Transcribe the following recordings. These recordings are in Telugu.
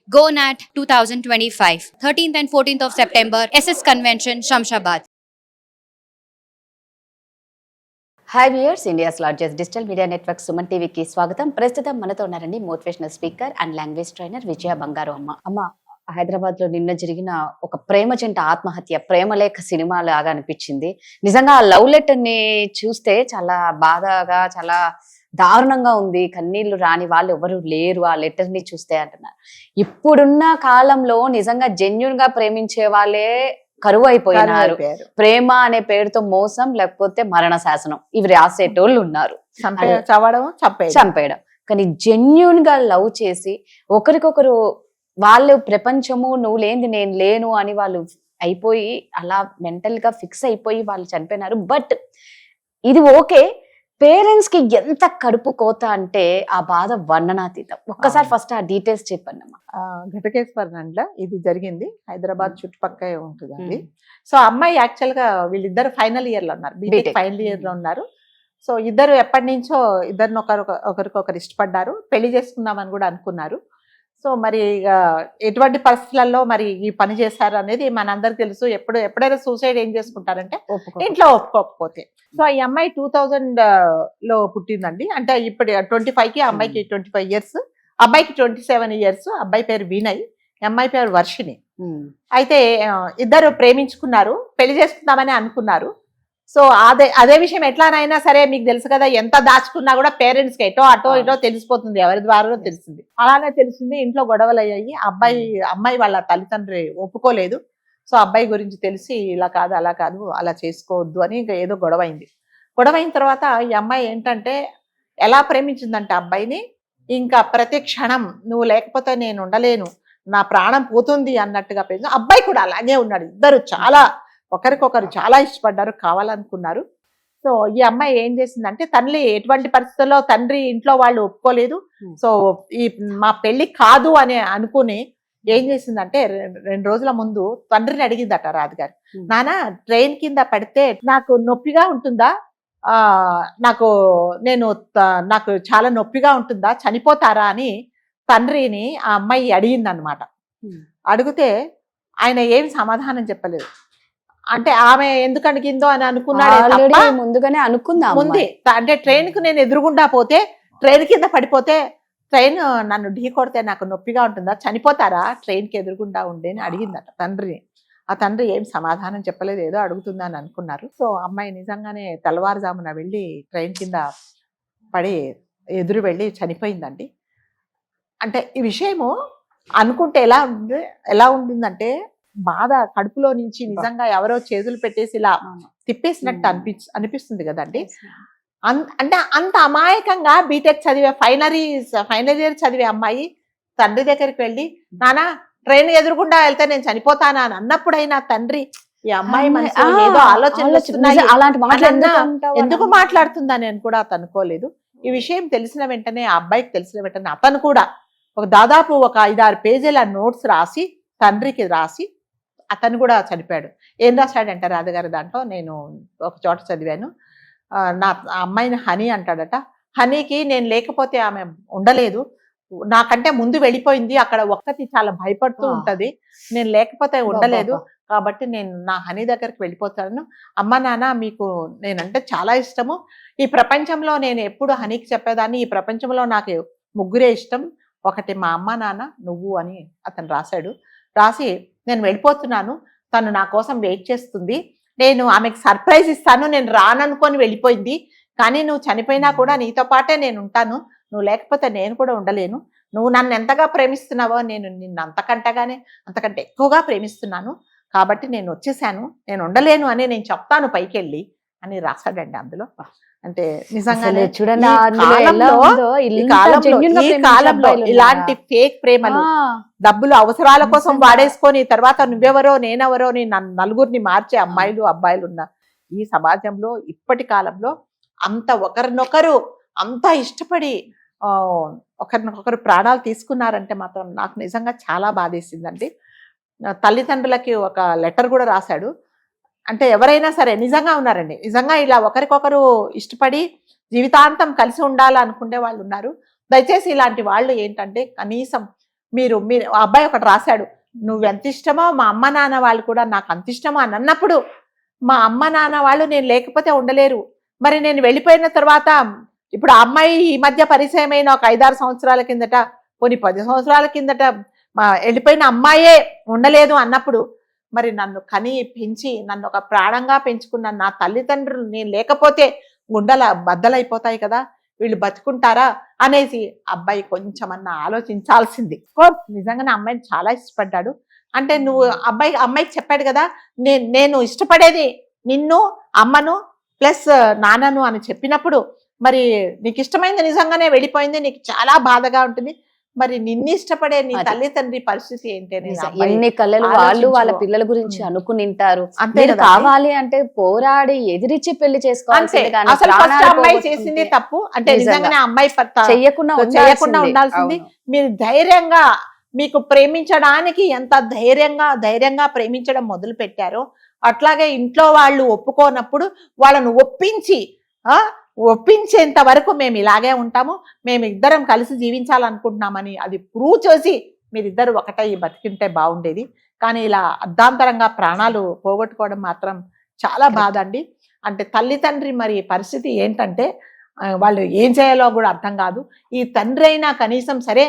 GoNat 2025, 13th and 14th of September, SS Convention, Shamshabad. Hi viewers, India's largest digital media network Suman టీవీకి స్వాగతం. ప్రస్తుతం మనతో ఉన్నారండి motivational speaker and language trainer Vijaya Bangaru Amma. Hyderabad లో నిన్న జరిగిన ఒక ప్రేమ జంట ఆత్మహత్య ప్రేమలేఖ సినిమా లాగా అనిపించింది. నిజంగా ఆ లవ్ లెటర్ ని చూస్తే చాలా బాధగా, చాలా దారుణంగా ఉంది. కన్నీళ్లు రాని వాళ్ళు ఎవరు లేరు ఆ లెటర్ ని చూస్తే అంటున్నారు. ఇప్పుడున్న కాలంలో నిజంగా జెన్యూన్ గా ప్రేమించే వాళ్ళే కరువు అయిపోయినారు. ప్రేమ అనే పేరుతో మోసం, లేకపోతే మరణ శాసనం, ఇవి రాసేటోళ్ళు ఉన్నారు. చంపేయడం. కానీ జెన్యూన్ గా లవ్ చేసి ఒకరికొకరు వాళ్ళు ప్రపంచము నువ్వు లేనిది నేను లేను అని వాళ్ళు అయిపోయి అలా మెంటల్ గా ఫిక్స్ అయిపోయి వాళ్ళు చనిపోయినారు. బట్ ఇది ఓకే, పేరెంట్స్ కి ఎంత కడుపు కోత అంటే ఆ బాధ వర్ణనాతీతం. ఒక్కసారి ఫస్ట్ ఆ డీటెయిల్స్ చెప్పండి అమ్మా. ఘటకేశ్వరంలో ఇది జరిగింది, హైదరాబాద్ చుట్టుపక్కల ఉంటుందండి. సో అమ్మాయి యాక్చువల్ గా వీళ్ళిద్దరు ఫైనల్ ఇయర్ లో ఉన్నారు, బీటెక్ ఫైనల్ ఇయర్ లో ఉన్నారు. సో ఇద్దరు ఎప్పటి నుంచో ఇద్దరిని ఒకరికొకరు ఇష్టపడ్డారు, పెళ్లి చేసుకుందామని కూడా అనుకున్నారు. సో మరి ఎటువంటి పరిస్థితులలో మరి ఈ పని చేశారు అనేది మనందరికి తెలుసు. ఎప్పుడైనా సూసైడ్ ఏం చేసుకుంటారంటే ఇంట్లో ఒప్పుకోకపోతే. సో ఈ అమ్మాయి 2000 లో పుట్టిందండి. అంటే ఇప్పుడు 25 కి, అమ్మాయికి 25 years, అబ్బాయికి 27 years. అబ్బాయి పేరు వినయ్, అమ్మాయి పేరు వర్షిని. అయితే ఇద్దరు ప్రేమించుకున్నారు, పెళ్లి చేసుకుందామని అనుకున్నారు. సో అదే విషయం ఎట్లానైనా సరే మీకు తెలుసు కదా, ఎంత దాచుకున్నా కూడా పేరెంట్స్కి అటో ఇటో తెలిసిపోతుంది, ఎవరి ద్వారా తెలిసింది. అలానే తెలిసింది, ఇంట్లో గొడవలు అయ్యాయి. అమ్మాయి వాళ్ళ తల్లిదండ్రి ఒప్పుకోలేదు. సో అబ్బాయి గురించి తెలిసి ఇలా కాదు, అలా కాదు, అలా చేసుకోవద్దు అని ఇంకా ఏదో గొడవైన తర్వాత ఈ అమ్మాయి ఏంటంటే ఎలా ప్రేమించిందంటే అబ్బాయిని, ఇంకా ప్రతి క్షణం నువ్వు లేకపోతే నేను ఉండలేను, నా ప్రాణం పోతుంది అన్నట్టుగా ప్రేమించి. అబ్బాయి కూడా అలాగే ఉన్నాడు. ఇద్దరు ఒకరికొకరు చాలా ఇష్టపడ్డారు, కావాలనుకున్నారు. సో ఈ అమ్మాయి ఏం చేసిందంటే, తల్లి ఎటువంటి పరిస్థితుల్లో తండ్రి ఇంట్లో వాళ్ళు ఒప్పుకోలేదు. సో ఈ మా పెళ్లి కాదు అని అనుకుని ఏం చేసిందంటే 2 రోజుల ముందు తండ్రిని అడిగిందట రాజుగారు, నాన్న ట్రైన్ కింద పడితే నాకు నొప్పిగా ఉంటుందా, నాకు చాలా నొప్పిగా ఉంటుందా, చనిపోతారా అని తండ్రిని ఆ అమ్మాయి అడిగింది అనమాట. అడిగితే ఆయన ఏం సమాధానం చెప్పలేదు. అంటే ఆమె ఎందుకు అడిగిందో అని అనుకున్నాడే, ముందుగానే అనుకుందా ముందే. అంటే ట్రైన్ కు నేను ఎదురుగుండా పోతే, ట్రైన్ కింద పడిపోతే, ట్రైన్ నన్ను ఢీ కొడితే నాకు నొప్పిగా ఉంటుందా, చనిపోతారా ట్రైన్ కి ఎదురుగుండా ఉండే అని అడిగిందట తండ్రిని. ఆ తండ్రి ఏం సమాధానం చెప్పలేదు, ఏదో అడుగుతుందని అనుకున్నారు. సో అమ్మాయి నిజంగానే తెల్లవారుజామున వెళ్ళి ట్రైన్ కింద పడి ఎదురు వెళ్ళి చనిపోయిందండి. అంటే ఈ విషయము అనుకుంటే ఎలా ఉండిందంటే, బాధ కడుపులో నుంచి నిజంగా ఎవరో చేతులు పెట్టేసి ఇలా తిప్పేసినట్టు అనిపిస్తుంది కదండి. అంటే అంత అమాయకంగా బీటెక్ చదివే ఫైనల్ ఇయర్ చదివే అమ్మాయి తండ్రి దగ్గరికి వెళ్ళి, నానా ట్రైన్ ఎదురుకుండా వెళ్తే నేను చనిపోతానా అని అన్నప్పుడైనా తండ్రి ఈ అమ్మాయి మనసులో ఏదో ఆలోచనలు ఎందుకు మాట్లాడుతుందని అని కూడా అనుకోలేదు. ఈ విషయం తెలిసిన వెంటనే, ఆ అబ్బాయికి తెలిసిన వెంటనే అతను కూడా దాదాపు ఒక 5-6 పేజీల నోట్స్ రాసి తండ్రికి రాసి అతను కూడా చనిపోయాడు. ఏం రాశాడంటే రాజుగారు దాంట్లో, నేను ఒక చోట చదివాను, నా అమ్మాయిని హనీ అంటాడట. హనీకి నేను లేకపోతే ఆమె ఉండలేదు, నాకంటే ముందు వెళ్ళిపోయింది, అక్కడ ఒక్కటి చాలా భయపడుతూ ఉంటది, నేను లేకపోతే ఉండలేదు, కాబట్టి నేను నా హనీ దగ్గరికి వెళ్ళిపోతాను. అమ్మ నాన్న మీకు నేనంటే చాలా ఇష్టము, ఈ ప్రపంచంలో నేను ఎప్పుడు హనీకి చెప్పేదాన్ని, ఈ ప్రపంచంలో నాకు 3 ఇష్టం, ఒకటి మా అమ్మ నాన్న నువ్వు అని అతను రాశాడు. రాసి నేను వెళ్ళిపోతున్నాను, తను నా కోసం వెయిట్ చేస్తుంది, నేను ఆమెకు సర్ప్రైజ్ ఇస్తాను, నేను రాననుకొని వెళ్ళిపోయింది, కానీ నువ్వు చనిపోయినా కూడా నీతో పాటే నేను ఉంటాను, నువ్వు లేకపోతే నేను కూడా ఉండలేను, నువ్వు నన్ను ఎంతగా ప్రేమిస్తున్నావో నేను నిన్ను అంతకంటే ఎక్కువగా ప్రేమిస్తున్నాను, కాబట్టి నేను వచ్చేసాను, నేను ఉండలేను అని నేను చెప్తాను పైకెళ్ళి అని రాశాడండి అందులో. అంటే నిజంగా చూడండి, ఇలాంటి ఫేక్ ప్రేమలు, డబ్బులు అవసరాల కోసం వాడేసుకొని తర్వాత నువ్వెవరో నేనెవరో నలుగురిని మార్చే అమ్మాయిలు అబ్బాయిలు ఉన్న ఈ సమాజంలో, ఇప్పటి కాలంలో అంత ఒకరినొకరు అంత ఇష్టపడి ఒకరినొకరు ప్రాణాలు తీసుకున్నారంటే మాత్రం నాకు నిజంగా చాలా బాధేసిందండి. తల్లిదండ్రులకి ఒక లెటర్ కూడా రాశాడు. అంటే ఎవరైనా సరే నిజంగా ఉన్నారండి, నిజంగా ఇలా ఒకరికొకరు ఇష్టపడి జీవితాంతం కలిసి ఉండాలనుకునే వాళ్ళు ఉన్నారు. దయచేసి ఇలాంటి వాళ్ళు ఏంటంటే కనీసం మీరు ఆ అబ్బాయి ఒకటి రాశాడు, నువ్వెంత ఇష్టమో మా అమ్మ నాన్న వాళ్ళు కూడా నాకు అంత ఇష్టమో అని అన్నప్పుడు మా అమ్మ నాన్న వాళ్ళు నేను లేకపోతే ఉండలేరు. మరి నేను వెళ్ళిపోయిన తర్వాత ఇప్పుడు ఆ అమ్మాయి ఈ మధ్య పరిచయమైన ఒక 5-6 సంవత్సరాల కిందట, కొన్ని 10 సంవత్సరాల కిందట వెళ్ళిపోయిన అమ్మాయే ఉండలేదు అన్నప్పుడు మరి నన్ను కని పెంచి నన్ను ఒక ప్రాణంగా పెంచుకున్న నా తల్లిదండ్రులు నేను లేకపోతే గుండెల బద్దలైపోతాయి కదా, వీళ్ళు బతుకుంటారా అనేసి అబ్బాయి కొంచెమన్నా ఆలోచించాల్సింది. నిజంగానే అమ్మాయిని చాలా ఇష్టపడ్డాడు. అంటే నువ్వు అమ్మాయికి చెప్పాడు కదా, నేను ఇష్టపడేది నిన్ను, అమ్మను ప్లస్ నాన్నను అని చెప్పినప్పుడు మరి నీకు ఇష్టమైంది నిజంగానే వెళ్ళిపోయింది, నీకు చాలా బాధగా ఉంటుంది. మరి నిన్ను ఇష్టపడే నీ తల్లి తండ్రి పరిస్థితి ఏంటి? ఎన్ని కళ్ళలు వాళ్ళు వాళ్ళ పిల్లల గురించి అనుకునింటారు. అంతే కావాలి అంటే పోరాడి ఎదిరించి పెళ్లి చేసుకోవాలి. అసలు ఫస్ట్ అమ్మాయి చేసింది తప్పు. అంటే నిజంగానే అమ్మాయి చేయకుండా ఉండాల్సింది. మీరు ధైర్యంగా, మీకు ప్రేమించడానికి ఎంత ధైర్యంగా ప్రేమించడం మొదలు పెట్టారో అట్లాగే ఇంట్లో వాళ్ళు ఒప్పుకోనప్పుడు వాళ్ళను ఒప్పించేంత వరకు మేము ఇలాగే ఉంటాము, మేము ఇద్దరం కలిసి జీవించాలనుకుంటున్నామని అది ప్రూవ్ చేసి మీరిద్దరు ఒకటై బతికింటే బాగుండేది. కానీ ఇలా అర్ధాంతరంగా ప్రాణాలు పోగొట్టుకోవడం మాత్రం చాలా బాధ అండి. అంటే తల్లి తండ్రి మరి పరిస్థితి ఏంటంటే వాళ్ళు ఏం చేయాలో కూడా అర్థం కాదు. ఈ తండ్రి అయినా కనీసం సరే,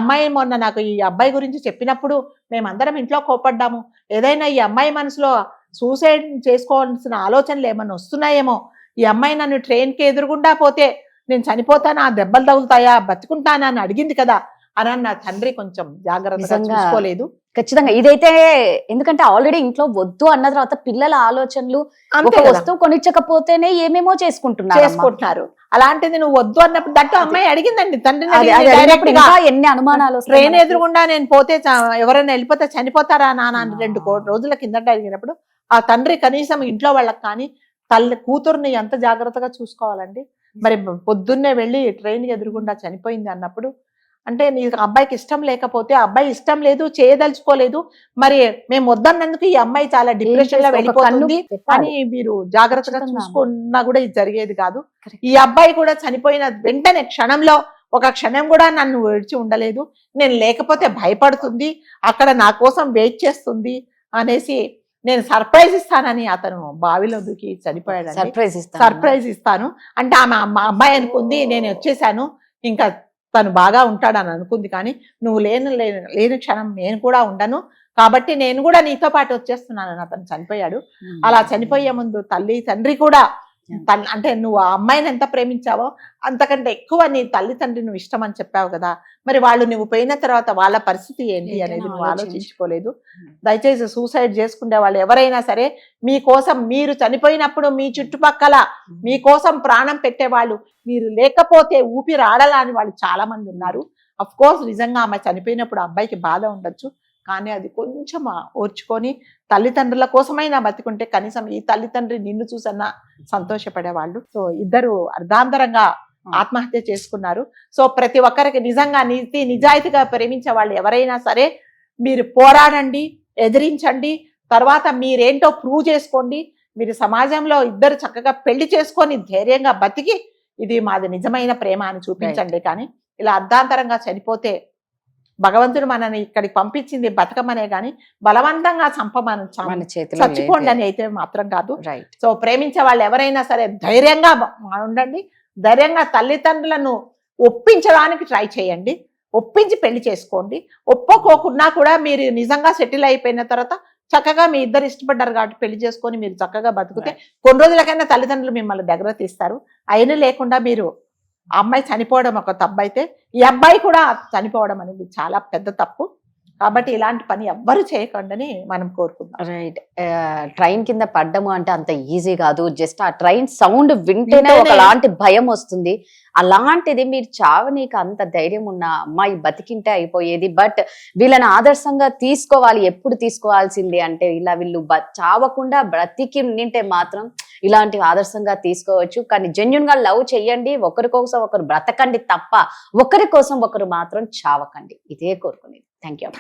అమ్మాయి మొన్న నాకు ఈ అబ్బాయి గురించి చెప్పినప్పుడు మేమందరం ఇంట్లో కోపడ్డాము. ఏదైనా ఈ అమ్మాయి మనసులో సూసైడ్ చేసుకోవాల్సిన ఆలోచనలు ఏమన్నా వస్తున్నాయేమో, ఈ అమ్మాయి నన్ను ట్రైన్కి ఎదురుగుండా పోతే నేను చనిపోతానా, దెబ్బలు తగులుతాయా, బతుకుంటానా అని అడిగింది కదా అని నా తండ్రి కొంచెం జాగ్రత్తగా చూసుకోలేదు. ఖచ్చితంగా ఇదైతే, ఎందుకంటే ఆల్రెడీ ఇంట్లో వద్దు అన్న తర్వాత పిల్లల ఆలోచనలు, ఒక వస్తువు కొనిచ్చకపోతేనే ఏమేమో చేసుకుంటున్నారు. అలాంటిది నువ్వు వద్దు అన్నప్పుడు దట్టు అమ్మాయి అడిగిందండి తండ్రిని, ఎన్ని అనుమానాలు. ట్రైన్ ఎదురుగుండా నేను పోతే ఎవరైనా వెళ్ళిపోతే చనిపోతారా నాన్న 2 రోజుల కిందట అడిగినప్పుడు ఆ తండ్రి కనీసం ఇంట్లో వాళ్ళకి కానీ కూతుర్ని ఎంత జాగ్రత్తగా చూసుకోవాలండి. మరి పొద్దున్నే వెళ్ళి ట్రైన్ ఎదురుగుండా చనిపోయింది అన్నప్పుడు అంటే నీ అబ్బాయికి ఇష్టం లేకపోతే, అబ్బాయి ఇష్టం లేదు, చేయదలుచుకోలేదు, మరి మేము వద్దన్నందుకు ఈ అమ్మాయి చాలా డిప్రెషన్ లో వెళ్ళిపోతుంది అని మీరు జాగ్రత్తగా చూసుకున్నా కూడా ఇది జరిగేది కాదు. ఈ అబ్బాయి కూడా చనిపోయిన వెంటనే ఒక క్షణం కూడా నన్ను విడిచి ఉండలేదు, నేను లేకపోతే భయపడుతుంది, అక్కడ నా కోసం వెయిట్ చేస్తుంది అనేసి నేను సర్ప్రైజ్ ఇస్తానని అతను బావిలో దూకి చనిపోయాడు. సర్ప్రైజ్ ఇస్తాను అంటే ఆమె అమ్మాయి అనుకుంది నేను వచ్చేసాను, ఇంకా తను బాగా ఉంటాడని అనుకుంది. కానీ నువ్వు లేని క్షణం నేను కూడా ఉండను, కాబట్టి నేను కూడా నీతో పాటు వచ్చేస్తున్నానని అతను చనిపోయాడు. అలా చనిపోయే ముందు తల్లి తండ్రి కూడా అంటే నువ్వు ఆ అమ్మాయిని ఎంత ప్రేమించావో అంతకంటే ఎక్కువ నీ తల్లి తండ్రి నువ్వు ఇష్టం అని చెప్పావు కదా, మరి వాళ్ళు నువ్వు పోయిన తర్వాత వాళ్ళ పరిస్థితి ఏంటి అనేది నువ్వు ఆలోచించుకోలేదు. దయచేసి సూసైడ్ చేసుకునే వాళ్ళు ఎవరైనా సరే, మీకోసం మీరు చనిపోయినప్పుడు మీ చుట్టుపక్కల మీకోసం ప్రాణం పెట్టేవాళ్ళు మీరు లేకపోతే ఊపిరి ఆడలాని వాళ్ళు చాలా మంది ఉన్నారు. అఫ్ కోర్స్ నిజంగా ఆమె చనిపోయినప్పుడు అబ్బాయికి బాధ ఉండొచ్చు, కానీ అది కొంచెం ఓర్చుకొని తల్లిదండ్రుల కోసమైనా బతికుంటే కనీసం ఈ తల్లిదండ్రి నిన్ను చూసన్నా సంతోషపడేవాళ్ళు. సో ఇద్దరు అర్ధాంతరంగా ఆత్మహత్య చేసుకున్నారు. సో ప్రతి ఒక్కరికి నిజంగా నిజాయితీగా ప్రేమించే వాళ్ళు ఎవరైనా సరే మీరు పోరాడండి, ఎదిరించండి, తర్వాత మీరేంటో ప్రూవ్ చేసుకోండి. మీరు సమాజంలో ఇద్దరు చక్కగా పెళ్లి చేసుకొని ధైర్యంగా బతికి ఇది మాది నిజమైన ప్రేమ అని చూపించండి. కానీ ఇలా అర్ధాంతరంగా చనిపోతే భగవంతుడు మనని ఇక్కడికి పంపించింది బతకమనే గాని బలవంతంగా చచ్చిపోండి అని అయితే మాత్రం కాదు. సో ప్రేమించే వాళ్ళు ఎవరైనా సరే ధైర్యంగా ఉండండి, ధైర్యంగా తల్లిదండ్రులను ఒప్పించడానికి ట్రై చేయండి, ఒప్పించి పెళ్లి చేసుకోండి. ఒప్పుకోకున్నా కూడా మీరు నిజంగా సెటిల్ అయిపోయిన తర్వాత చక్కగా మీ ఇద్దరు ఇష్టపడ్డారు కాబట్టి పెళ్లి చేసుకొని మీరు చక్కగా బతికితే కొన్ని రోజులకైనా తల్లిదండ్రులు మిమ్మల్ని దగ్గర తీస్తారు. అయినా లేకుండా మీరు ఆ అమ్మాయి చనిపోవడం ఒక తప్పు అయితే ఈ అబ్బాయి కూడా చనిపోవడం అనేది చాలా పెద్ద తప్పు. కాబట్టి ఇలాంటి పని ఎవ్వరు చేయకండి మనం కోరుకుందాం. రైట్. ట్రైన్ కింద పడ్డము అంటే అంత ఈజీ కాదు. జస్ట్ ఆ ట్రైన్ సౌండ్ వింటేనే ఒకలాంటి భయం వస్తుంది. అలాంటిది మీరు చావనీకి అంత ధైర్యం ఉన్న అమ్మాయి బతికింటే అయిపోయేది. బట్ వీళ్ళని ఆదర్శంగా తీసుకోవాలి. ఎప్పుడు తీసుకోవాల్సింది అంటే ఇలా వీళ్ళు చావకుండా బ్రతికి నింటే మాత్రం ఇలాంటి ఆదర్శంగా తీసుకోవచ్చు. కానీ జెన్యున్ గా లవ్ చెయ్యండి, ఒకరి కోసం ఒకరు బ్రతకండి తప్ప ఒకరి కోసం ఒకరు మాత్రం చావకండి. ఇదే కోరుకునేది. Thank you.